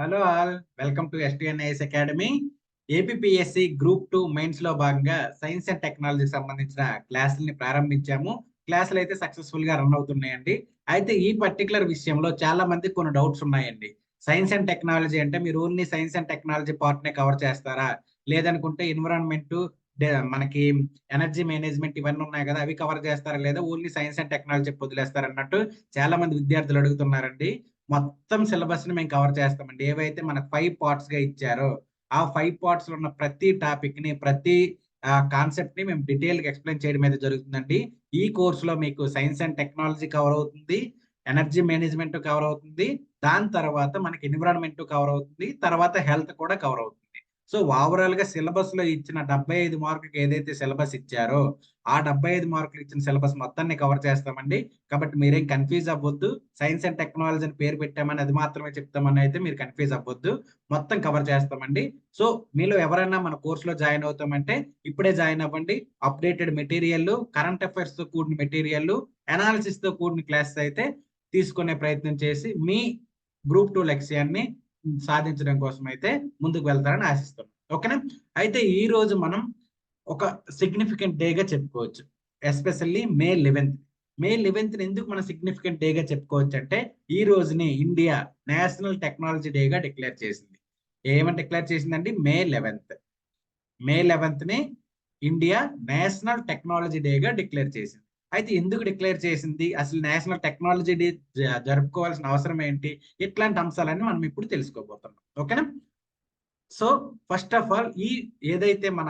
Hello all, welcome to STNIS academy. APPSC group 2 mains లో భాగంగా science and టెక్నాలజీకి సంబంధించిన క్లాసుల్ని ప్రారంభించాము. క్లాసులు అయితే సక్సెస్ఫుల్ గా రన్ అవుతున్నాయండి. అయితే ఈ పర్టికులర్ విషయంలో చాలా మంది కొన్ని డౌట్స్ ఉన్నాయండి. సైన్స్ అండ్ టెక్నాలజీ అంటే మీరు only science and technology part నే కవర్ చేస్తారా, లేదనుకుంటే ఎన్విరాన్మెంట్, మనకి ఎనర్జీ మేనేజ్మెంట్ ఇవన్నీ ఉన్నాయి కదా, అవి కవర్ చేస్తారా, లేదా ఓన్లీ సైన్స్ అండ్ టెక్నాలజీ వదిలేస్తారా అన్నట్టు చాలా మంది విద్యార్థులు అడుగుతున్నారండి. మొత్తం సిలబస్ ని మేము కవర్ చేస్తామండి. ఏవైతే మనకు 5 పార్ట్స్ గా ఇచ్చారో ఆ 5 పార్ట్స్ లో ఉన్న ప్రతి టాపిక్ ని, ప్రతి కాన్సెప్ట్ ని మేము డీటెయిల్ గా ఎక్స్ప్లెయిన్ చేయడం అయితే జరుగుతుందండి. ఈ కోర్స్ లో మీకు సైన్స్ అండ్ టెక్నాలజీ కవర్ అవుతుంది, ఎనర్జీ మేనేజ్మెంట్ కవర్ అవుతుంది, దాని తర్వాత మనకి ఎన్విరాన్మెంట్ కవర్ అవుతుంది, తర్వాత హెల్త్ కూడా కవర్ అవుతుంది. సో ఓవరాల్ గా సిలబస్ లో ఇచ్చిన 75 మార్కులకి ఏదైతే సిలబస్ ఇచ్చారో ఆ 75 మార్కులు ఇచ్చిన సిలబస్ మొత్తాన్ని కవర్ చేస్తామండి. కాబట్టి మీరేం కన్ఫ్యూజ్ అవ్వద్దు. సైన్స్ అండ్ టెక్నాలజీ అని పేరు పెట్టామని అది మాత్రమే చెప్తామని అయితే మీరు కన్ఫ్యూజ్ అవ్వద్దు. మొత్తం కవర్ చేస్తామండి. సో మీలో ఎవరైనా మన కోర్సులో జాయిన్ అవుతామంటే ఇప్పుడే జాయిన్ అవ్వండి. అప్డేటెడ్ మెటీరియల్, కరెంట్ అఫైర్స్ తో కూడిన మెటీరియల్, అనాలిసిస్ తో కూడిన క్లాసెస్ అయితే తీసుకునే ప్రయత్నం చేసి మీ గ్రూప్ 2 లక్ష్యాన్ని సాధించడం కోసం అయితే ముందుకు వెళ్తారని ఆశిస్తున్నాం. ఓకేనా? అయితే ఈ రోజు మనం ఒక సిగ్నిఫికెంట్ డేగా చెప్పుకోవచ్చు. ఎస్పెషల్లీ మే 11th ఎందుకు మనం సిగ్నిఫికెంట్ డేగా చెప్పుకోవచ్చు అంటే, ఈ రోజుని ఇండియా నేషనల్ టెక్నాలజీ డేగా డిక్లేర్ చేసింది. ఏమని డిక్లేర్ చేసిందండి? మే 11th ని ఇండియా నేషనల్ టెక్నాలజీ డేగా డిక్లేర్ చేసింది. అయితే ఎందుకు డిక్లేర్ చేసింది, అసలు నేషనల్ టెక్నాలజీ డే జరుపుకోవాల్సిన అవసరం ఏంటి, ఇట్లాంటి అంశాలన్నీ మనం ఇప్పుడు తెలుసుకోబోతున్నాం. ఓకేనా? సో ఫస్ట్ ఆఫ్ ఆల్, ఈ ఏదైతే మన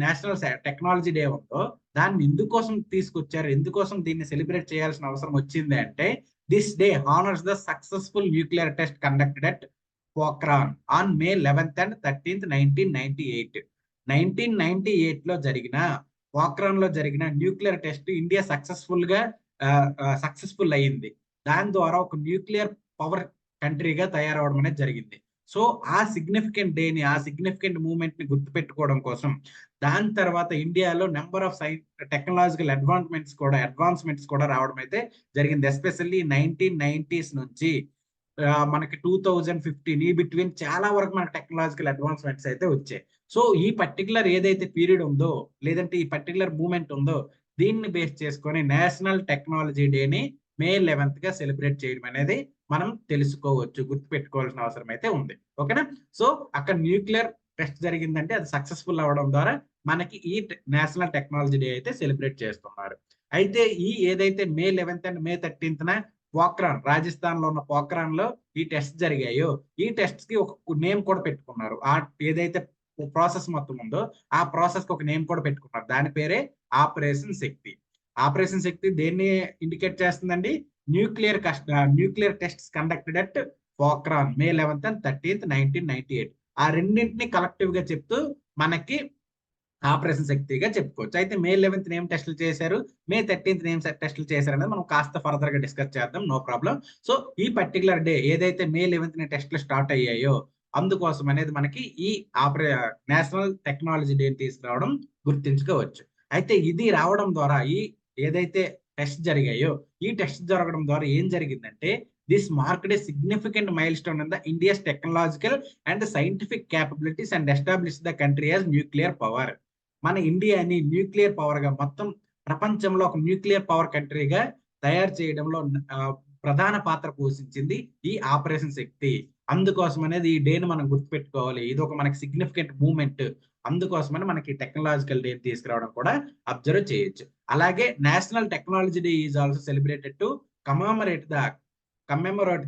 నేషనల్ టెక్నాలజీ డే ఉందో దాన్ని ఎందుకోసం తీసుకొచ్చారు, ఎందుకోసం దీన్ని సెలబ్రేట్ చేయాల్సిన అవసరం వచ్చింది అంటే, this day honours the successful nuclear test conducted at Pokhran on May 11th and 13th, 1998. 1998 లో జరిగిన పోఖ్రాన్ లో జరిగిన న్యూక్లియర్ టెస్ట్ ఇండియా సక్సెస్ఫుల్ అయ్యింది. దాని ద్వారా ఒక న్యూక్లియర్ పవర్ కంట్రీగా తయారవడం అనేది జరిగింది. సో ఆ సిగ్నిఫికెంట్ డేని, ఆ సిగ్నిఫికెంట్ మూమెంట్ ని గుర్తుపెట్టుకోవడం కోసం, దాని తర్వాత ఇండియాలో నెంబర్ ఆఫ్ టెక్నాలజికల్ అడ్వాన్స్మెంట్స్ కూడా రావడం అయితే జరిగింది. ఎస్పెషల్లీ 1990s నుంచి మనకి 2015 ఈ బిట్వీన్ చాలా వరకు మనకి టెక్నాలజికల్ అడ్వాన్స్మెంట్స్ అయితే వచ్చాయి. సో ఈ పర్టికులర్ ఏదైతే పీరియడ్ ఉందో, లేదంటే ఈ పర్టికులర్ మూమెంట్ ఉందో, దీన్ని బేస్ చేసుకొని నేషనల్ టెక్నాలజీ డేని May 11th గా సెలబ్రేట్ చేయడం అనేది మనం తెలుసుకోవచ్చు, గుర్తుపెట్టుకోవాల్సిన అవసరం అయితే ఉంది. ఓకేనా? సో అక్కడ న్యూక్లియర్ టెస్ట్ జరిగిందంటే అది సక్సెస్ఫుల్ అవ్వడం ద్వారా మనకి ఈ నేషనల్ టెక్నాలజీ డే అయితే సెలబ్రేట్ చేస్తున్నారు. అయితే ఈ ఏదైతే May 11th and May 13th Pokhran, Rajasthan లో ఉన్న పోఖ్రాన్ లో ఈ టెస్ట్ జరిగాయో, ఈ టెస్ట్ కి ఒక నేమ్ కూడా పెట్టుకున్నారు. ఆ ఏదైతే ప్రాసెస్ మొత్తం ఉందో ఆ ప్రాసెస్ కి ఒక నేమ్ కూడా పెట్టుకున్నారు. దాని పేరే ఆపరేషన్ శక్తి. ఆపరేషన్ శక్తి దేన్ని ఇండికేట్ చేస్తుందండి? Nuclear test conducted at Pokhran May 11th and 13th, 1998. ఆ రెండింటిని కలెక్టివ్ గా చెప్తూ మనకి ఆపరేషన్ శక్తిగా చెప్పుకోవచ్చు. అయితే May 11th ఏం టెస్టులు చేశారు, May 13th ఏం టెస్టులు చేశారు అనేది మనం కాస్త ఫర్దర్ గా డిస్కస్ చేద్దాం. No problem. సో ఈ పర్టికులర్ డే ఏదైతే May 11th టెస్టులు స్టార్ట్ అయ్యాయో అందుకోసం అనేది మనకి ఈ నేషనల్ టెక్నాలజీ డే తీసుకురావడం గుర్తించుకోవచ్చు. అయితే ఇది రావడం ద్వారా, ఈ ఏదైతే టెస్ట్ జరిగాయో ఈ టెస్ట్ జరగడం ద్వారా ఏం జరిగిందంటే, this marked a significant mile stone in the India's technological and scientific capabilities and establish the country as nuclear power. మన ఇండియాని న్యూక్లియర్ పవర్ గా, మొత్తం ప్రపంచంలో ఒక న్యూక్లియర్ పవర్ కంట్రీగా తయారు చేయడంలో ప్రధాన పాత్ర పోషించింది ఈ ఆపరేషన్ శక్తి. అందుకోసం అనేది ఈ డేని మనం గుర్తుపెట్టుకోవాలి. ఇది ఒక మనకి సిగ్నిఫికెంట్ మూమెంట్. అందుకోసమని మనకి టెక్నాలజికల్ డే తీసుకురావడం కూడా అబ్జర్వ్ చేయొచ్చు. అలాగే national technology day is also celebrated to commemorate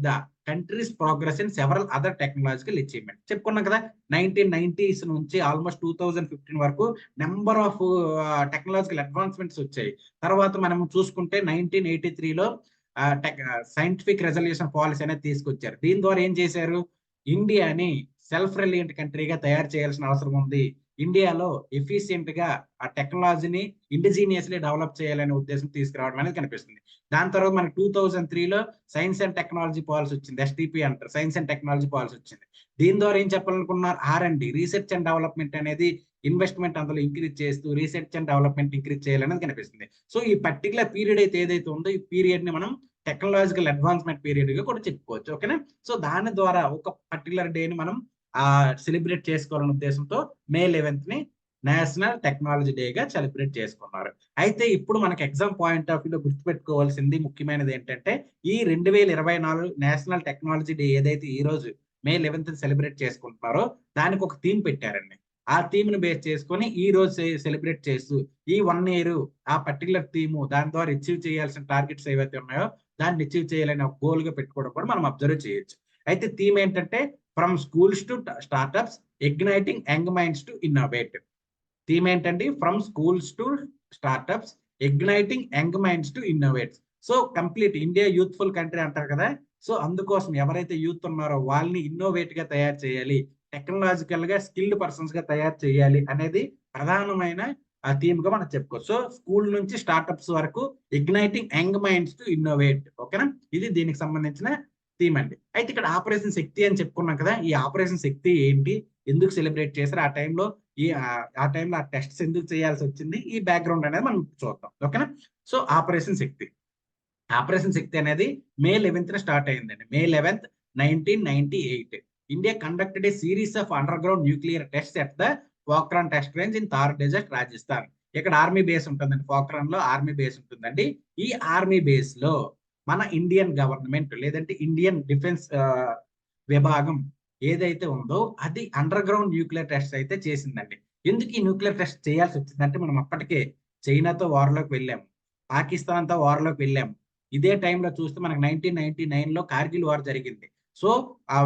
the countries progress in several other technological achievement. చెప్పుకున్నాం కదా, 1990s నుంచి ఆల్మోస్ట్ 2015 వరకు నెంబర్ ఆఫ్ టెక్నాలజికల్ అడ్వాన్స్మెంట్స్ వచ్చాయి. తర్వాత మనం చూసుకుంటే 1983లో సైంటిఫిక్ రెజల్యూషన్ పాలసీ అనేది తీసుకొచ్చారు. దీని ద్వారా ఏం చేశారు, ఇండియాని సెల్ఫ్ రిలయంట్ కంట్రీగా తయారు చేయాల్సిన అవసరం ఉంది. ఇండియాలో ఎఫిషియెంట్ గా ఆ టెక్నాలజీని ఇండిజీనియస్లీ డెవలప్ చేయాలనే ఉద్దేశం తీసుకురావడం అనేది కనిపిస్తుంది. దాని తర్వాత మనకి 2003లో సైన్స్ అండ్ టెక్నాలజీ పాలసీ వచ్చింది. ఎస్టిపి అంటారు, సైన్స్ అండ్ టెక్నాలజీ పాలసీ వచ్చింది. దీని ద్వారా ఏం చెప్పాలనుకున్నారు, R&D, రీసెర్చ్ అండ్ డెవలప్మెంట్ అనేది ఇన్వెస్ట్మెంట్ అందులో ఇంక్రీజ్ చేస్తూ రీసెర్చ్ అండ్ డెవలప్మెంట్ ఇంక్రీజ్ చేయాలనేది కనిపిస్తుంది. సో ఈ పర్టికులర్ పీరియడ్ ఏదైతే ఉందో ఈ పీరియడ్ ని మనం టెక్నాలజికల్ అడ్వాన్స్మెంట్ పీరియడ్ గా కూడా చెప్పుకోవచ్చు. ఓకేనా? సో దాని ద్వారా ఒక పర్టికులర్ డేని మనం సెలబ్రేట్ చేసుకోవాలనే ఉద్దేశంతో మే 11th ని నేషనల్ టెక్నాలజీ డేగా సెలబ్రేట్ చేసుకున్నారు. అయితే ఇప్పుడు మనకి ఎగ్జామ్ పాయింట్ ఆఫ్ వ్యూలో గుర్తుపెట్టుకోవాల్సింది ముఖ్యమైనది ఏంటంటే, ఈ 2024 నేషనల్ టెక్నాలజీ డే ఏదైతే ఈ రోజు మే 11th సెలబ్రేట్ చేసుకుంటున్నారో దానికి ఒక థీమ్ పెట్టారండి. ఆ థీమ్ ని బేస్ చేసుకొని ఈ రోజు సెలబ్రేట్ చేస్తూ ఈ 1 year ఆ పర్టికులర్ థీమ్ దాని ద్వారా అచీవ్ చేయాల్సిన టార్గెట్స్ ఏవైతే ఉన్నాయో దాన్ని అచీవ్ చేయాలని ఒక గోల్ గా పెట్టుకోవడం కూడా మనం అబ్జర్వ్ చేయొచ్చు. అయితే థీమ్ ఏంటంటే from schools to startups igniting young minds to innovate. Theme ఏంటండి? From schools to startups igniting young minds to innovates. So complete India youthful country అంటారు కదా. సో అందుకోసం ఎవరైతే యూత్ ఉన్నారో వాళ్ళని ఇన్నోవేట్ గా తయారు చేయాలి, టెక్నాలజికల్ గా స్కిల్డ్ పర్సన్స్ గా తయారు చేయాలి అనేది ప్రధానమైన థీమ్ గా మనం చెప్పుకోవచ్చు. సో స్కూల్ నుంచి స్టార్ట్అప్స్ వరకు igniting young minds to innovate. ఓకేనా? ఇది దీనికి సంబంధించిన థీమ్ అండి. అయితే ఇక్కడ ఆపరేషన్ శక్తి అని చెప్పుకున్నాం కదా. ఈ ఆపరేషన్ శక్తి ఏంటి, ఎందుకు సెలబ్రేట్ చేశారు, ఆ టైంలో ఆ టెస్ట్స్ ఎందుకు చేయాల్సి వచ్చింది, ఈ బ్యాక్గ్రౌండ్ అనేది మనం చూద్దాం. ఓకేనా? సో ఆపరేషన్ శక్తి అనేది మే 11th స్టార్ట్ అయిందండి. May 11th 1998 India conducted a series of underground nuclear test at the Pokhran test range in Thar desert Rajasthan. ఇక్కడ ఆర్మీ బేస్ ఉంటుందండి. పోఖ్రాన్ లో ఆర్మీ బేస్ ఉంటుందండి. ఈ ఆర్మీ బేస్ లో మన ఇండియన్ గవర్నమెంట్ లేదంటే ఇండియన్ డిఫెన్స్ విభాగం ఏదైతే ఉందో అది అండర్ గ్రౌండ్ న్యూక్లియర్ టెస్ట్ అయితే చేసిందండి. ఎందుకు ఈ న్యూక్లియర్ టెస్ట్ చేయాల్సి వచ్చిందంటే, మనం అప్పటికే చైనాతో వార్లోకి వెళ్ళాము, పాకిస్తాన్ తో వార్లోకి వెళ్ళాము. ఇదే టైంలో చూస్తే మనకు 1999 లో కార్గిల్ వార్ జరిగింది. సో ఆ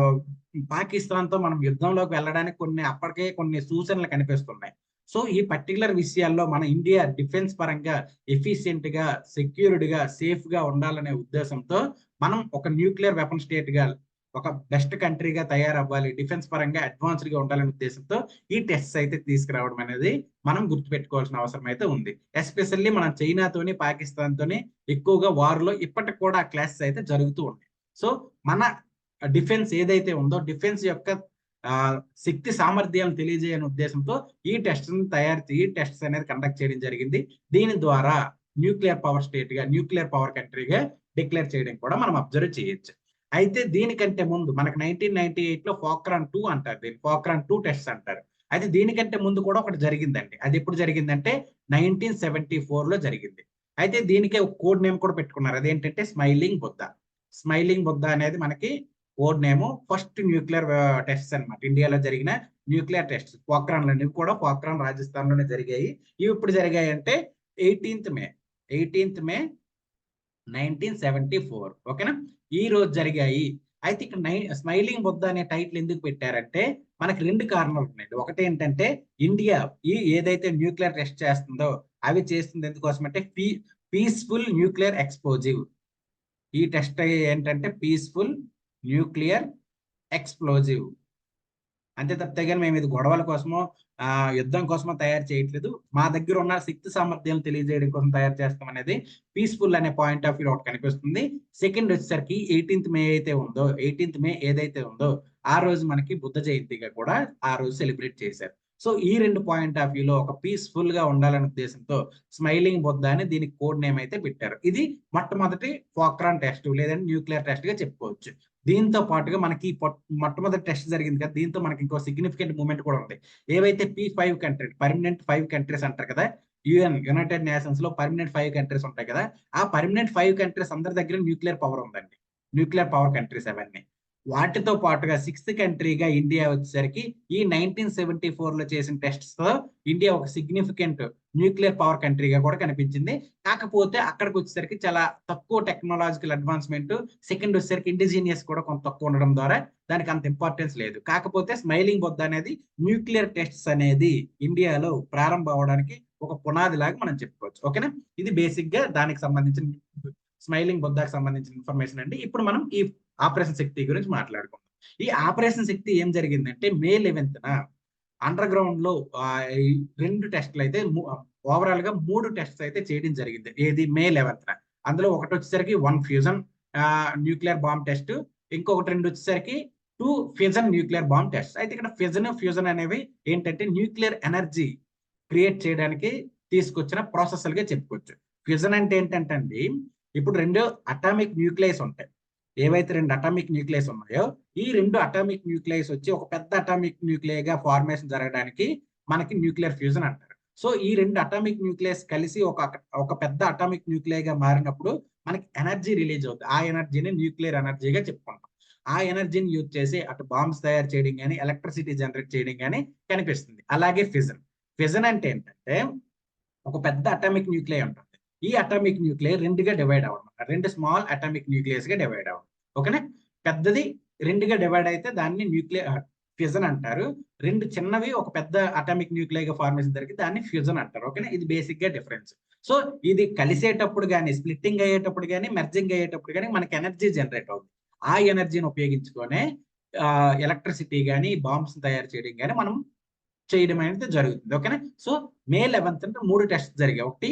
పాకిస్తాన్ తో మనం యుద్ధంలోకి వెళ్ళడానికి అప్పటికే కొన్ని సూచనలు కనిపిస్తున్నాయి. సో ఈ పర్టికులర్ విషయాల్లో మన ఇండియా డిఫెన్స్ పరంగా ఎఫిషియెంట్ గా, సెక్యూర్డ్ గా, సేఫ్ గా ఉండాలనే ఉద్దేశంతో మనం ఒక న్యూక్లియర్ వెపన్ స్టేట్ గా, ఒక బెస్ట్ కంట్రీగా తయారవ్వాలి, డిఫెన్స్ పరంగా అడ్వాన్స్డ్ గా ఉండాలనే ఉద్దేశంతో ఈ టెస్ట్ అయితే తీసుకురావడం అనేది మనం గుర్తుపెట్టుకోవాల్సిన అవసరం అయితే ఉంది. ఎస్పెషల్లీ మనం చైనాతోని, పాకిస్తాన్ తోని ఎక్కువగా వార్లో ఇప్పటికి కూడా క్లాసెస్ అయితే జరుగుతూ ఉన్నాయి. సో మన డిఫెన్స్ ఏదైతే ఉందో డిఫెన్స్ యొక్క శక్తి సామర్థ్యాలను తెలియజేయని ఉద్దేశంతో ఈ టెస్ట్స్ అనేది కండక్ట్ చేయడం జరిగింది. దీని ద్వారా న్యూక్లియర్ పవర్ స్టేట్ గా, న్యూక్లియర్ పవర్ కంట్రీగా డిక్లేర్ చేయడం కూడా మనం అబ్జర్వ్ చేయొచ్చు. అయితే దీనికంటే ముందు మనకు 1998 లో పోఖ్రాన్ 2 అంటారు, దీన్ని పోఖ్రాన్ 2 టెస్ట్ అంటారు. అయితే దీనికంటే ముందు కూడా ఒకటి జరిగిందండి. అది ఎప్పుడు జరిగిందంటే 1974 లో జరిగింది. అయితే దీనికే ఒక కోడ్ నేమ్ కూడా పెట్టుకున్నారు. అదేంటంటే స్మైలింగ్ బుద్ధ అనేది మనకి code name. First nuclear test అన్నమాట. ఇండియాలో జరిగిన న్యూక్లియర్ టెస్ట్ పోఖ్రాన్ లో కూడా పోఖ్రాన్ రాజస్థాన్ లోనే జరిగాయి. ఇవి ఇప్పుడు జరిగాయి అంటే 18th మే 1974. ఓకేనా? ఈ రోజు జరిగాయి. అయితే ఇక్కడ స్మైలింగ్ బుద్ధ అనే టైటిల్ ఎందుకు పెట్టారంటే మనకి 2 కారణాలు ఉన్నాయి. ఒకటి ఏంటంటే ఇండియా ఏదైతే న్యూక్లియర్ టెస్ట్ చేస్తుందో అవి చేస్తుంది ఎందుకోసం అంటే పీస్ఫుల్ న్యూక్లియర్ ఎక్స్ప్లోజివ్. ఈ టెస్ట్ ఏంటంటే పీస్ఫుల్ న్యూక్లియర్ ఎక్స్ప్లోజివ్. అంతే తప్పితే కానీ మేము ఇది గొడవల కోసమో యుద్ధం కోసమో తయారు చేయట్లేదు, మా దగ్గర ఉన్న శక్తి సామర్థ్యాలను తెలియజేయడం కోసం తయారు చేస్తాం అనేది పీస్ఫుల్ అనే పాయింట్ ఆఫ్ వ్యూ ఒకటి కనిపిస్తుంది. సెకండ్ వచ్చేసరికి 18th మే ఏదైతే ఉందో ఆ రోజు మనకి బుద్ధ జయంతిగా కూడా ఆ రోజు సెలబ్రేట్ చేశారు. సో ఈ 2 పాయింట్ ఆఫ్ వ్యూలో ఒక పీస్ఫుల్ గా ఉండాలనే ఉద్దేశంతో స్మైలింగ్ బుద్ధ అని దీనికి కోడ్ నేమ్ అయితే పెట్టారు. ఇది మొట్టమొదటి పోఖ్రాన్ టెస్ట్ లేదంటే న్యూక్లియర్ టెస్ట్ గా చెప్పుకోవచ్చు. దీంతో పాటుగా మనకి మొట్టమొదటి టెస్ట్ జరిగింది కదా, దీంతో మనకి ఇంకో సిగ్నిఫికెంట్ మూమెంట్ కూడా ఉంది. ఏవైతే P5 కంట్రీ, పర్మనెంట్ 5 కంట్రీస్ అంటారు కదా, యునైటెడ్ నేషన్స్ లో పర్మనెంట్ 5 కంట్రీస్ ఉంటాయి కదా, ఆ పర్మనెంట్ 5 కంట్రీస్ అందరి దగ్గర న్యూక్లియర్ పవర్ ఉందండి. న్యూక్లియర్ పవర్ కంట్రీస్ అవన్నీ. వాటితో పాటుగా 6th కంట్రీగా ఇండియా వచ్చేసరికి ఈ 1974 లో చేసిన టెస్ట్స్ తో ఇండియా ఒక సిగ్నిఫికెంట్ న్యూక్లియర్ పవర్ కంట్రీగా కూడా కనిపించింది. కాకపోతే అక్కడికి వచ్చేసరికి చాలా తక్కువ టెక్నాలజికల్ అడ్వాన్స్మెంట్, సెకండ్ వచ్చేసరికి ఇండిజినియస్ కూడా కొంత తక్కువ ఉండడం ద్వారా దానికి అంత ఇంపార్టెన్స్ లేదు. కాకపోతే స్మైలింగ్ బుద్ధ అనేది న్యూక్లియర్ టెస్ట్స్ అనేది ఇండియాలో ప్రారంభం అవడానికి ఒక పునాది లాగా మనం చెప్పుకోవచ్చు. ఓకేనా? ఇది బేసిక్ గా దానికి సంబంధించిన స్మైలింగ్ బుద్ధకి సంబంధించిన ఇన్ఫర్మేషన్ అండి. ఇప్పుడు మనం ఈ ఆపరేషన్ శక్తి గురించి మాట్లాడుకుందాం. ఈ ఆపరేషన్ శక్తి ఏం జరిగిందంటే మే 11th అండర్ గ్రౌండ్ లో 2 టెస్ట్లు అయితే ఓవరాల్ గా 3 టెస్ట్స్ అయితే చేయడం జరిగింది. ఏది మే 11th అందులో ఒకటి వచ్చేసరికి 1 ఫ్యూజన్ న్యూక్లియర్ బాంబ్ టెస్ట్, ఇంకొకటి 2 వచ్చేసరికి 2 ఫ్యూజన్ న్యూక్లియర్ బాంబ్ టెస్ట్. అయితే ఇక్కడ ఫ్యూజన్ అనేవి ఏంటంటే న్యూక్లియర్ ఎనర్జీ క్రియేట్ చేయడానికి తీసుకొచ్చిన ప్రాసెస్లుగా చెప్పుకోవచ్చు. ఫ్యూజన్ అంటే ఏంటంటే అండి ఇప్పుడు 2 అటామిక్ న్యూక్లియస్ ఉంటాయి. ఏవైతే 2 అటామిక్ న్యూక్లియస్ ఉన్నాయో ఈ 2 అటామిక్ న్యూక్లియస్ వచ్చి ఒక పెద్ద అటామిక్ న్యూక్లియగా ఫార్మేషన్ జరగడానికి మనకి న్యూక్లియర్ ఫ్యూజన్ అంటారు. సో ఈ 2 అటామిక్ న్యూక్లియస్ కలిసి ఒక పెద్ద అటామిక్ న్యూక్లియగా మారినప్పుడు మనకి ఎనర్జీ రిలీజ్ అవుతుంది. ఆ ఎనర్జీని న్యూక్లియర్ ఎనర్జీగా చెప్పుకుంటాం. ఆ ఎనర్జీని యూజ్ చేసి అటు బాంబ్స్ తయారు చేయడం కానీ ఎలక్ట్రిసిటీ జనరేట్ చేయడం కానీ కనిపిస్తుంది. అలాగే ఫిజన్. ఫిజన్ అంటే ఏంటంటే ఒక పెద్ద అటామిక్ న్యూక్లియర్ ఉంటుంది. ఈ అటామిక్ న్యూక్లియర్ 2గా డివైడ్ అవ్వడం, 2 స్మాల్ అటామిక్ న్యూక్లియస్ గా డివైడ్ అవ్వడం. ఓకేనా? పెద్దది 2గా డివైడ్ అయితే దాన్ని న్యూక్లియర్ ఫ్యూజన్ అంటారు. 2 చిన్నవి ఒక పెద్ద అటామిక్ న్యూక్లియర్ గా ఫార్మేషన్ జరిగి దాన్ని ఫ్యూజన్ అంటారు. ఓకేనా? ఇది బేసిక్ గా డిఫరెన్స్. సో ఇది కలిసేటప్పుడు కానీ స్ప్లిట్టింగ్ అయ్యేటప్పుడు కానీ మెర్జింగ్ అయ్యేటప్పుడు కానీ మనకి ఎనర్జీ జనరేట్ అవుతుంది. ఆ ఎనర్జీని ఉపయోగించుకొనే ఎలక్ట్రిసిటీ కానీ బాంబ్స్ తయారు చేయడం కానీ మనం చేయడం అనేది జరుగుతుంది. ఓకేనా? సో మే 11th 3 టెస్ట్ జరిగాయి. ఒకటి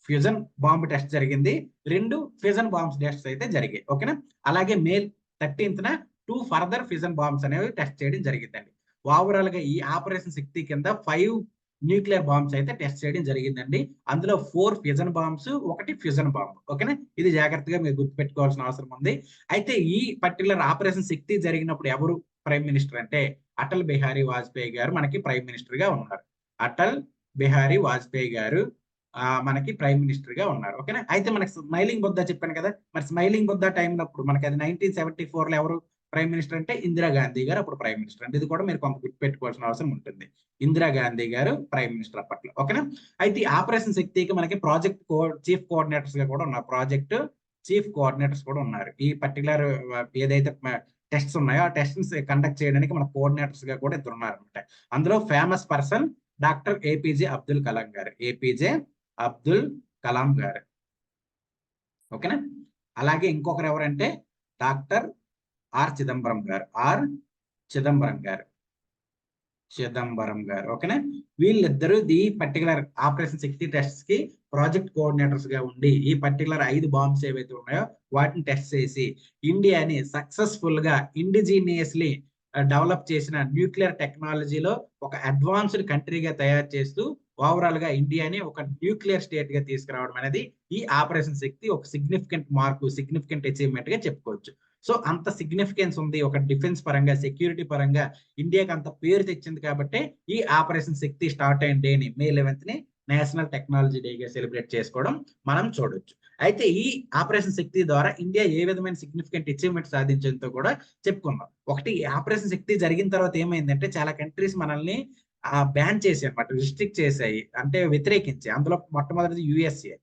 ఫ్యూజన్ బాంబ్ టెస్ట్ జరిగింది, 2 ఫ్యూజన్ బాంబ్స్ టెస్ట్ అయితే జరిగాయి. ఓకేనా? అలాగే మే 13th 2 ఫర్దర్ ఫ్యూజన్ బాంబ్స్ అనేవి టెస్ట్ చేయడం జరిగిందండి. ఓవరాల్ గా ఈ ఆపరేషన్ శక్తి కింద 5 న్యూక్లియర్ బాంబ్స్ అయితే టెస్ట్ చేయడం జరిగిందండి. అందులో 4 ఫ్యూజన్ బాంబ్స్, 1 ఫ్యూజన్ బాంబ్. ఓకేనా? ఇది జాగ్రత్తగా మీరు గుర్తుపెట్టుకోవాల్సిన అవసరం ఉంది. అయితే ఈ పర్టికులర్ ఆపరేషన్ శక్తి జరిగినప్పుడు ఎవరు ప్రైమ్ మినిస్టర్ అంటే అటల్ బిహారీ వాజ్పేయి గారు మనకి ప్రైమ్ మినిస్టర్ గా ఉన్నారు. అటల్ బిహారీ వాజ్పేయి గారు మనకి ప్రైమ్ మినిస్టర్ గా ఉన్నారు. ఓకేనా? అయితే మనకి స్మైలింగ్ బుద్ధ చెప్పాను కదా, మరి స్మైలింగ్ బుద్ధ టైం అప్పుడు మనకి అది 1974 లో ఎవరు ప్రైమ్ మినిస్టర్ అంటే ఇందిరాగాంధీ గారు అప్పుడు ప్రైమ్ మినిస్టర్. అంటే ఇది కూడా మీరు కొంత గుర్తుపెట్టుకోవాల్సిన అవసరం ఉంటుంది. ఇందిరాగాంధీ గారు ప్రైమ్ మినిస్టర్ అప్పట్లో. ఓకేనా? అయితే ఆపరేషన్ శక్తికి మనకి ప్రాజెక్ట్ చీఫ్ కోఆర్డినేటర్స్ గా కూడా ఉన్నారు. ప్రాజెక్ట్ చీఫ్ కోఆర్డినేటర్స్ కూడా ఉన్నారు. ఈ పర్టికులర్ ఏదైతే టెస్ట్స్ ఉన్నాయో ఆ టెస్ట్స్ కండక్ట్ చేయడానికి మన కోఆర్డినేటర్స్ గా కూడా ఇద్దరు ఉన్నారు అనమాట. అందులో famous person doctor APJ Abdul Kalam గారు. ఏపీజే అబ్దుల్ కలాం గారు. ఓకేనా? అలాగే ఇంకొకరు ఎవరంటే డాక్టర్ చిదంబరం గారు. చిదంబరం గారు. చిదంబరం గారు. ఓకేనా? వీళ్ళిద్దరూ ఈ పర్టికులర్ ఆపరేషన్ శక్తి టెస్ట్ కి ప్రాజెక్ట్ కోఆర్డినేటర్స్ గా ఉండి ఈ పర్టికులర్ 5 బాంబ్స్ ఏవైతే ఉన్నాయో వాటిని టెస్ట్ చేసి ఇండియాని సక్సెస్ఫుల్ గా ఇండిజీనియస్లీ డెవలప్ చేసిన న్యూక్లియర్ టెక్నాలజీలో ఒక అడ్వాన్స్డ్ కంట్రీగా తయారు చేస్తూ ఓవరాల్ గా ఇండియాని ఒక న్యూక్లియర్ స్టేట్ గా తీసుకురావడం అనేది ఈ ఆపరేషన్ శక్తి ఒక సిగ్నిఫికెంట్ మార్కు, సిగ్నిఫికెంట్ అచీవ్మెంట్ గా చెప్పుకోవచ్చు. సో అంత సిగ్నిఫికెన్స్ ఉంది ఒక డిఫెన్స్ పరంగా, సెక్యూరిటీ పరంగా ఇండియాకి అంత పేరు తెచ్చింది కాబట్టి ఈ ఆపరేషన్ శక్తి స్టార్ట్ అయిన డేని మే 11th నేషనల్ టెక్నాలజీ డేగా సెలబ్రేట్ చేసుకోవడం మనం చూడొచ్చు. అయితే ఈ ఆపరేషన్ శక్తి ద్వారా ఇండియా ఏ విధమైన సిగ్నిఫికెంట్ అచీవ్మెంట్ సాధించడంతో కూడా చెప్పుకున్నాం. ఒకటి ఆపరేషన్ శక్తి జరిగిన తర్వాత ఏమైందంటే చాలా కంట్రీస్ మనల్ని బ్యాన్ చేసాయి అనమాట, రిస్ట్రిక్ట్ చేశాయి, అంటే వ్యతిరేకించాయి. అందులో మొట్టమొదటిది యుఎస్ఏ,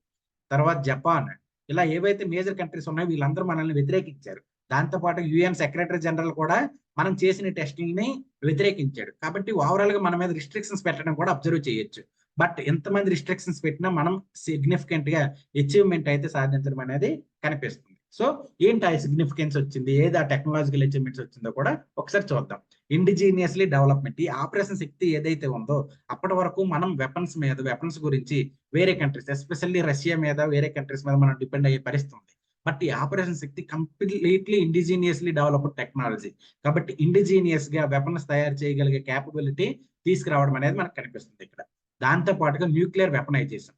తర్వాత జపాన్, ఇలా ఏవైతే మేజర్ కంట్రీస్ ఉన్నాయో వీళ్ళందరూ మనల్ని వ్యతిరేకించారు. దాంతో పాటు యుఎన్ సెక్రటరీ జనరల్ కూడా మనం చేసిన టెస్టింగ్ వ్యతిరేకించాడు. కాబట్టి ఓవరాల్ గా మన మీద రిస్ట్రిక్షన్స్ పెట్టడం కూడా అబ్జర్వ్ చేయొచ్చు. బట్ ఎంతమంది రిస్ట్రిక్షన్స్ పెట్టినా మనం సిగ్నిఫికెంట్ గా అచీవ్మెంట్ అయితే సాధించడం అనేది కనిపిస్తుంది. సో ఏంటి ఆ సిగ్నిఫికెన్స్ వచ్చింది, ఏది ఆ టెక్నాలజికల్ అచీవ్మెంట్స్ వచ్చిందో కూడా ఒకసారి చూద్దాం. Indigenously development. ఈ ఆపరేషన్ శక్తి ఏదైతే ఉందో అప్పటి వరకు మనం వెపన్స్ గురించి వేరే కంట్రీస్, ఎస్పెషల్లీ రష్యా మీద, వేరే కంట్రీస్ మీద మనం డిపెండ్ అయ్యే పరిస్థితి ఉంది. బట్ ఈ ఆపరేషన్ శక్తి కంప్లీట్లీ ఇండిజీనియస్లీ డెవలప్డ్ టెక్నాలజీ కాబట్టి ఇండిజీనియస్ గా వెపన్స్ తయారు చేయగలిగే క్యాపబిలిటీ తీసుకురావడం అనేది మనకు కనిపిస్తుంది ఇక్కడ. దాంతో పాటుగా న్యూక్లియర్ వెపనైజేషన్.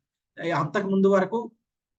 అంతకు ముందు వరకు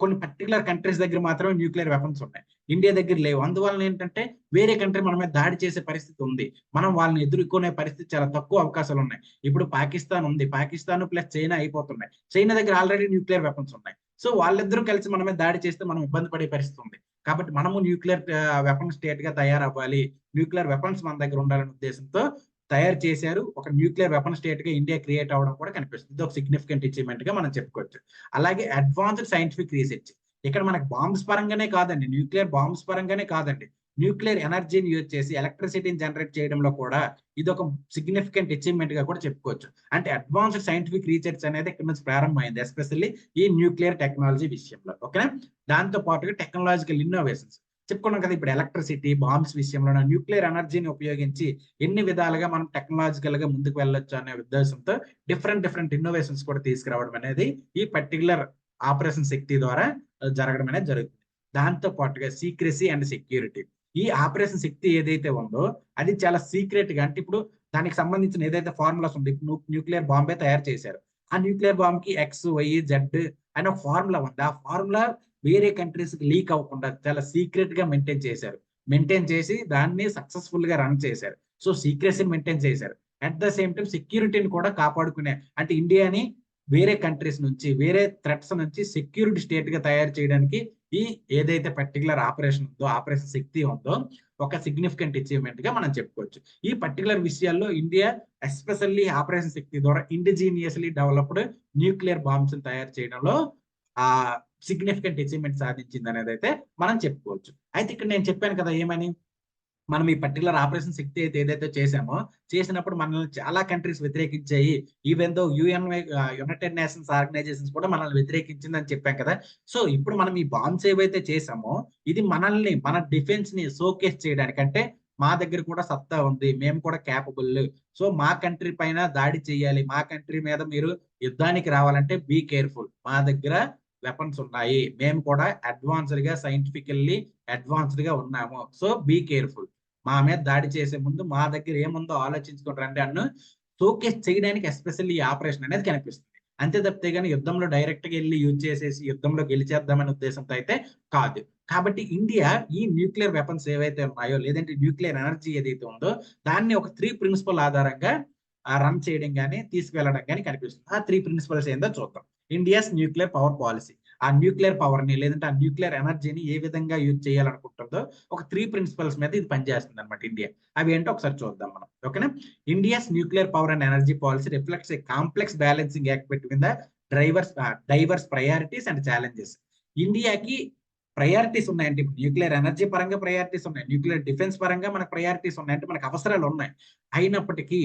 కొన్ని పర్టికులర్ కంట్రీస్ దగ్గర మాత్రమే న్యూక్లియర్ వెపన్స్ ఉన్నాయి, ఇండియా దగ్గర లేవు. అందువలన ఏంటంటే వేరే కంట్రీ మన మీద దాడి చేసే పరిస్థితి ఉంది, మనం వాళ్ళని ఎదుర్కొనే పరిస్థితి చాలా తక్కువ అవకాశాలు ఉన్నాయి. ఇప్పుడు పాకిస్తాన్ ఉంది, పాకిస్తాన్ ప్లస్ చైనా అయిపోతున్నాయి. చైనా దగ్గర ఆల్రెడీ న్యూక్లియర్ వెపన్స్ ఉన్నాయి. సో వాళ్ళిద్దరూ కలిసి మన మీద దాడి చేస్తే మనం ఇబ్బంది పడే పరిస్థితి ఉంది. కాబట్టి మనము న్యూక్లియర్ వెపన్ స్టేట్ గా తయారవ్వాలి, న్యూక్లియర్ వెపన్స్ మన దగ్గర ఉండాలనే ఉద్దేశంతో తయారు చేశారు. ఒక న్యూక్లియర్ వెపన్ స్టేట్ గా ఇండియా క్రియేట్ అవడం కూడా కనిపిస్తుంది. ఇది ఒక సిగ్నిఫికెంట్ అచీవ్మెంట్ గా మనం చెప్పుకోవచ్చు. అలాగే అడ్వాన్స్డ్ సైంటిఫిక్ రీసెర్చ్. ఇక్కడ మనకు బాంబ్స్ పరంగానే కాదండి, న్యూక్లియర్ బాంబ్స్ పరంగానే కాదండి, న్యూక్లియర్ ఎనర్జీని యూజ్ చేసి ఎలక్ట్రిసిటీని జనరేట్ చేయడంలో కూడా ఇది ఒక సిగ్నిఫికెంట్ అచీవ్మెంట్ గా కూడా చెప్పుకోవచ్చు. అంటే అడ్వాన్స్డ్ సైంటిఫిక్ రీసెర్చ్ అనేది ఇక్కడ నుంచి ప్రారంభమైంది, ఎస్పెషల్లీ ఈ న్యూక్లియర్ టెక్నాలజీ విషయంలో. ఓకేనా? దాంతో పాటుగా టెక్నాలజికల్ ఇన్నోవేషన్స్ చెప్పుకున్నాం కదా. ఇప్పుడు ఎలక్ట్రిసిటీ, బాంబ్స్ విషయంలో న్యూక్లియర్ ఎనర్జీని ఉపయోగించి ఎన్ని విధాలుగా మనం టెక్నాలజికల్ గా ముందుకు వెళ్ళొచ్చు అనే ఉద్దేశంతో డిఫరెంట్ ఇన్నోవేషన్స్ కూడా తీసుకురావడం అనేది ఈ పర్టికులర్ ఆపరేషన్ శక్తి ద్వారా జరగడం అనేది జరుగుతుంది. దాంతో పాటుగా సీక్రెసీ అండ్ సెక్యూరిటీ. ఈ ఆపరేషన్ శక్తి ఏదైతే ఉందో అది చాలా సీక్రెట్ గా, అంటే ఇప్పుడు దానికి సంబంధించిన ఏదైతే ఫార్ములాస్ ఉంది, న్యూక్లియర్ బాంబే తయారు చేశారు. ఆ న్యూక్లియర్ బాంబ్ కి XYZ అనే ఒక ఫార్ములా ఉంది. ఆ ఫార్ములా వేరే కంట్రీస్ కి లీక్ అవ్వకుండా చాలా సీక్రెట్ గా మెయింటైన్ చేశారు. మెయింటైన్ చేసి దాన్ని సక్సెస్ఫుల్ గా రన్ చేశారు. సో సీక్రెసీని మెయింటైన్ చేశారు. అట్ ద సేమ్ టైం సెక్యూరిటీని కూడా కాపాడుకునే, అంటే ఇండియాని వేరే కంట్రీస్ నుంచి, వేరే థ్రెట్స్ నుంచి సెక్యూరిటీ స్టేట్ గా తయారు చేయడానికి ఈ ఏదైతే పర్టికులర్ ఆపరేషన్ ఉందో, ఆపరేషన్ శక్తి ఉందో, ఒక సిగ్నిఫికెంట్ అచీవ్మెంట్ గా మనం చెప్పుకోవచ్చు. ఈ పర్టికులర్ విషయాల్లో ఇండియా ఎస్పెషల్లీ ఆపరేషన్ శక్తి ద్వారా ఇండిజీనియస్లీ డెవలప్డ్ న్యూక్లియర్ బాంబ్స్ తయారు చేయడంలో ఆ సిగ్నిఫికెంట్ అచీవ్మెంట్ సాధించింది అనేది అయితే మనం చెప్పుకోవచ్చు. అయితే ఇక్కడ నేను చెప్పాను కదా ఏమని, మనం ఈ పర్టికులర్ ఆపరేషన్ శక్తి అయితే ఏదైతే చేసామో, చేసినప్పుడు మనల్ని చాలా కంట్రీస్ వ్యతిరేకించాయి. Even though United Nations organisations కూడా మనల్ని వ్యతిరేకించింది అని చెప్పాం కదా. సో ఇప్పుడు మనం ఈ బాంబ్స్ ఏవైతే చేసామో, ఇది మనల్ని, మన డిఫెన్స్ ని షోకేస్ చేయడానికి, అంటే మా దగ్గర కూడా సత్తా ఉంది, మేము కూడా క్యాపబుల్, సో మా కంట్రీ పైన దాడి చేయాలి, మా కంట్రీ మీద మీరు యుద్ధానికి రావాలంటే బీ కేర్ఫుల్, మా దగ్గర వెపన్స్ ఉన్నాయి, మేము కూడా అడ్వాన్స్డ్ గా సైంటిఫికల్లీ అడ్వాన్స్డ్ గా ఉన్నాము, సో బీ కేర్ఫుల్, మా మీద దాడి చేసే ముందు మా దగ్గర ఏముందో ఆలోచించుకుని రండి అన్ను షోకేస్ చేయడానికి ఎస్పెషల్లీ ఈ ఆపరేషన్ అనేది కనిపిస్తుంది. అంతే తప్పితే కానీ యుద్ధంలో డైరెక్ట్ గా వెళ్ళి యూజ్ చేసేసి యుద్ధంలో గెలిచేద్దామనే ఉద్దేశంతో అయితే కాదు. కాబట్టి ఇండియా ఈ న్యూక్లియర్ వెపన్స్ ఏవైతే ఉన్నాయో, లేదంటే న్యూక్లియర్ ఎనర్జీ ఏదైతే ఉందో, దాన్ని ఒక 3 ప్రిన్సిపల్ ఆధారంగా రన్ చేయడం కానీ తీసుకువెళ్ళడం కానీ కనిపిస్తుంది. ఆ 3 ప్రిన్సిపల్స్ ఏందో చూద్దాం. ఇండియాస్ న్యూక్లియర్ పవర్ పాలసీ, ఆ న్యూక్లియర్ పవర్ ని లేదంటే ఆ న్యూక్లియర్ ఎనర్జీని ఏ విధంగా యూజ్ చేయాలనుకుంటుందో ఒక 3 ప్రిన్సిపల్స్ మీద ఇది పనిచేస్తుంది అనమాట ఇండియా. అవి ఏంటో ఒకసారి చూద్దాం మనం. ఓకేనా. India's nuclear power and energy policy reflects A complex balancing act between the divorce priorities and challenges. ఇండియాకి ప్రయారిటీస్ ఉన్నాయంటే, ఇప్పుడు న్యూక్లియర్ ఎనర్జీ పరంగా ప్రయారిటీస్ ఉన్నాయి, న్యూక్లియర్ డిఫెన్స్ పరంగా మనకు ప్రయారిటీస్ ఉన్నాయి, అంటే మనకు అవసరాలు ఉన్నాయి. అయినప్పటికీ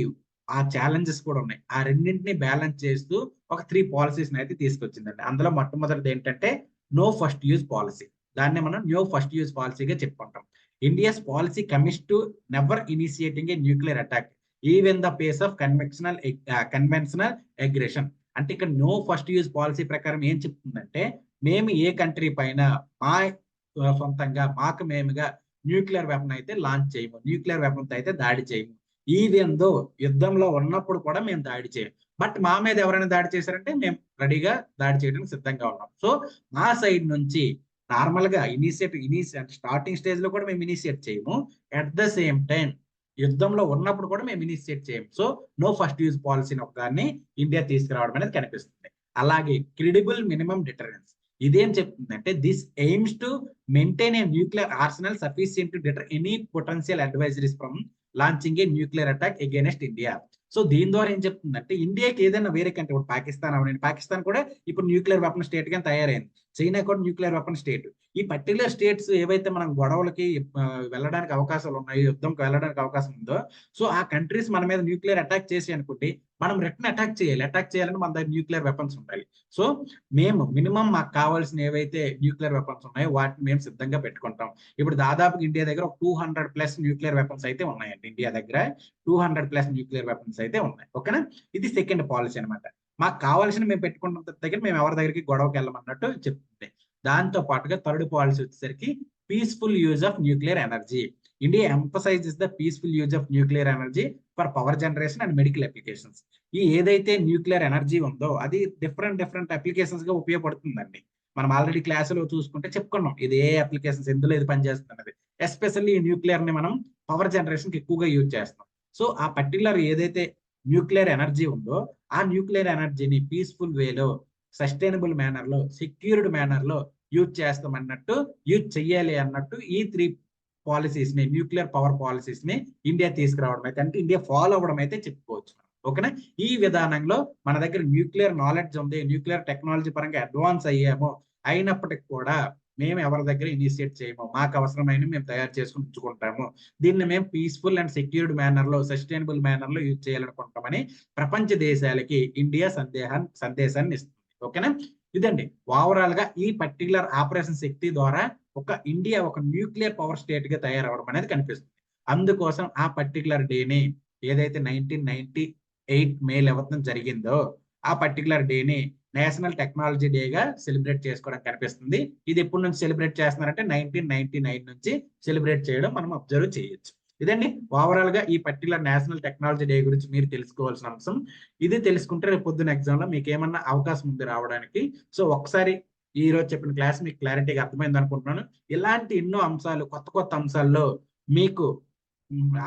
ఆ ఛాలెంజెస్ కూడా ఉన్నాయి. ఆ రెండింటిని బ్యాలెన్స్ చేస్తూ ఒక 3 పాలసీస్ అయితే తీసుకొచ్చిందండి. అందులో మొట్టమొదటిది ఏంటంటే నో ఫస్ట్ యూజ్ పాలసీ. దాన్ని మనం నో ఫస్ట్ యూజ్ పాలసీగా చెప్పుకుంటాం. India's policy commits to never initiating A nuclear attack even the face of conventional aggression. అంటే ఇక్కడ నో ఫస్ట్ యూజ్ పాలసీ ప్రకారం ఏం చెప్తుందంటే, మేము ఏ కంట్రీ పైన మా సొంతంగా మాకు మేముగా న్యూక్లియర్ వెపన్ అయితే లాంచ్ చేయము, న్యూక్లియర్ వెపన్ అయితే దాడి చేయము. ఈవెన్ దో యుద్ధంలో ఉన్నప్పుడు కూడా మేము దాడి చేయం. బట్ మా మీద ఎవరైనా దాడి చేశారంటే మేము రెడీగా దాడి చేయడానికి సిద్ధంగా ఉన్నాం. సో మా సైడ్ నుంచి నార్మల్ గా అంటే స్టార్టింగ్ స్టేజ్ లో కూడా మేము ఇనిషియేట్ చేయము. అట్ ద సేమ్ టైం యుద్ధంలో ఉన్నప్పుడు కూడా మేము ఇనిషియేట్ చేయము. సో నో ఫస్ట్ యూజ్ పాలసీని ఒకదాన్ని ఇండియా తీసుకురావడం అనేది కనిపిస్తుంది. అలాగే క్రెడిబుల్ మినిమం డిటరెన్స్. ఇదేం చెప్తుందంటే, this AIIMS to maintain a nuclear arsenal sufficient to deter any potential advisories from launching A nuclear attack against India. So దీని ద్వారా ఏం చెప్తుందంటే, ఇండియాకి ఏదైనా వేరే కంట్రీ, ఇప్పుడు పాకిస్తాన్ అవనండి, పాకిస్తాన్ కూడా ఇప్పుడు న్యూక్లియర్ వెపన్ స్టేట్ గా తయారైంది. చైనా కూడా న్యూక్లియర్ వెపన్ స్టేట్. ఈ పర్టికులర్ స్టేట్స్ ఏవైతే మనం గొడవలకి వెళ్ళడానికి అవకాశాలు ఉన్నాయి, యుద్ధంకి వెళ్ళడానికి అవకాశం ఉందో, సో ఆ కంట్రీస్ మన మీద న్యూక్లియర్ అటాక్ చేసి అనుకుంటే మనం రిటర్న్ అటాక్ చేయాలి. అటాక్ చేయాలంటే మన దగ్గర న్యూక్లియర్ వెపన్స్ ఉండాలి. సో మేము మినిమం మాకు కావాల్సిన ఏవైతే న్యూక్లియర్ వెపన్స్ ఉన్నాయో వాటిని మేము సిద్ధంగా పెట్టుకుంటాం. ఇప్పుడు దాదాపు ఇండియా దగ్గర ఒక 200+ న్యూక్లియర్ వెపన్స్ అయితే ఉన్నాయండి. ఇండియా దగ్గర 200+ న్యూక్లియర్ వెపన్స్ అయితే ఉన్నాయి. ఓకేనా. ఇది సెకండ్ పాలసీ అనమాట. మాకు కావాల్సిన మేము పెట్టుకుంటాం దగ్గర మేము ఎవరి దగ్గరికి గొడవకి వెళ్ళమన్నట్టు చెప్తుంది. దాంతో పాటుగా థర్డ్ పాలసీ వచ్చేసరికి peaceful use of nuclear energy. India emphasises the peaceful use of nuclear energy for power generation and medical applications. ఈ ఏదైతే న్యూక్లియర్ ఎనర్జీ ఉందో అది డిఫరెంట్ అప్లికేషన్స్ గా ఉపయోగపడుతుందండి. మనం ఆల్రెడీ క్లాసులో చూసుకుంటే చెప్పుకున్నాం ఇది ఏ అప్లికేషన్స్ ఎందులో ఇది పనిచేస్తున్నది. ఎస్పెషల్లీ ఈ న్యూక్లియర్ ని మనం పవర్ జనరేషన్ కి ఎక్కువగా యూజ్ చేస్తాం. సో ఆ పర్టికులర్ ఏదైతే న్యూక్లియర్ ఎనర్జీ ఉందో ఆ న్యూక్లియర్ ఎనర్జీని పీస్ఫుల్ వేలో, సస్టైనబుల్ మేనర్ లో, సెక్యూర్డ్ మేనర్ లో యూజ్ చేస్తాం అన్నట్టు, యూజ్ చెయ్యాలి అన్నట్టు ఈ 3 పాలసీస్ ని, న్యూక్లియర్ పవర్ పాలసీస్ ని ఇండియా తీసుకురావడం అయితే, అంటే ఇండియా ఫాలో అవ్వడం అయితే చెప్పుకోవచ్చు. ఓకేనా. ఈ విధానంలో మన దగ్గర న్యూక్లియర్ నాలెడ్జ్ ఉంది, న్యూక్లియర్ టెక్నాలజీ పరంగా అడ్వాన్స్ అయ్యాము, అయినప్పటికి కూడా మేము ఎవరి దగ్గర ఇనిషియేట్ చేయము, మాకు అవసరమైన మేము తయారు చేసుకుని ఉంచుకుంటాము, దీన్ని మేము పీస్ఫుల్ అండ్ సెక్యూర్డ్ మేనర్ లో, సస్టైనబుల్ మేనర్ లో యూజ్ చేయాలనుకుంటామని ప్రపంచ దేశాలకి ఇండియా సందేశాన్ని ఇస్తుంది. ఓకేనా. ఇదండి ఓవరాల్ గా ఈ పర్టికులర్ ఆపరేషన్ శక్తి ద్వారా ఇండియా ఒక న్యూక్లియర్ పవర్ స్టేట్ గా తయారవడం అనేది కనిపిస్తుంది. అందుకోసం ఆ పర్టికులర్ డేని ఏదైతే 1998 మే 11 జరిగిందో ఆ పర్టికులర్ డేని నేషనల్ టెక్నాలజీ డేగా సెలబ్రేట్ చేసుకోవడం కనిపిస్తుంది. ఇది ఎప్పటి నుంచి సెలబ్రేట్ చేస్తున్నారంటే 1999 నుంచి సెలబ్రేట్ చేయడం మనం అబ్జర్వ్ చేయొచ్చు. ఇదండి ఓవరాల్ గా ఈ పర్టికులర్ నేషనల్ టెక్నాలజీ డే గురించి మీరు తెలుసుకోవాల్సిన అంశం. ఇది తెలుసుకుంటే రేపు పొద్దున ఎగ్జామ్ లో మీకు ఏమన్నా అవకాశం ఉంది రావడానికి. సో ఒకసారి ఈ రోజు చెప్పిన క్లాస్ మీకు క్లారిటీగా అర్థమైంది అనుకుంటున్నాను. ఇలాంటి ఎన్నో అంశాలు, కొత్త కొత్త అంశాల్లో మీకు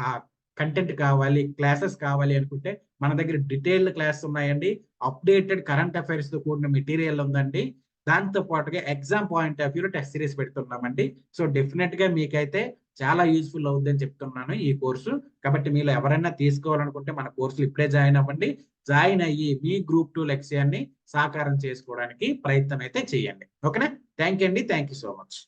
ఆ కంటెంట్ కావాలి, క్లాసెస్ కావాలి అనుకుంటే మన దగ్గర డీటెయిల్డ్ క్లాస్ ఉన్నాయండి. అప్డేటెడ్ కరెంట్ అఫైర్స్ తో కూడిన మెటీరియల్ ఉందండి. దాంతో పాటుగా ఎగ్జామ్ పాయింట్ ఆఫ్ వ్యూలో టెస్ట్ సిరీస్ పెడుతున్నామండి. సో డెఫినెట్ గా మీకైతే చాలా యూస్ఫుల్ అవుద్ది అని చెప్తున్నాను ఈ కోర్సు. కాబట్టి మీరు ఎవరైనా తీసుకోవాలనుకుంటే మన కోర్సులు ఇప్పుడే జాయిన్ అవ్వండి. జాయిన్ అయ్యి మీ గ్రూప్ 2 లక్ష్యాన్ని సాకారం చేసుకోవడానికి ప్రయత్నం అయితే చేయండి. ఓకేనా? థ్యాంక్ యూ అండి. Thank you so much.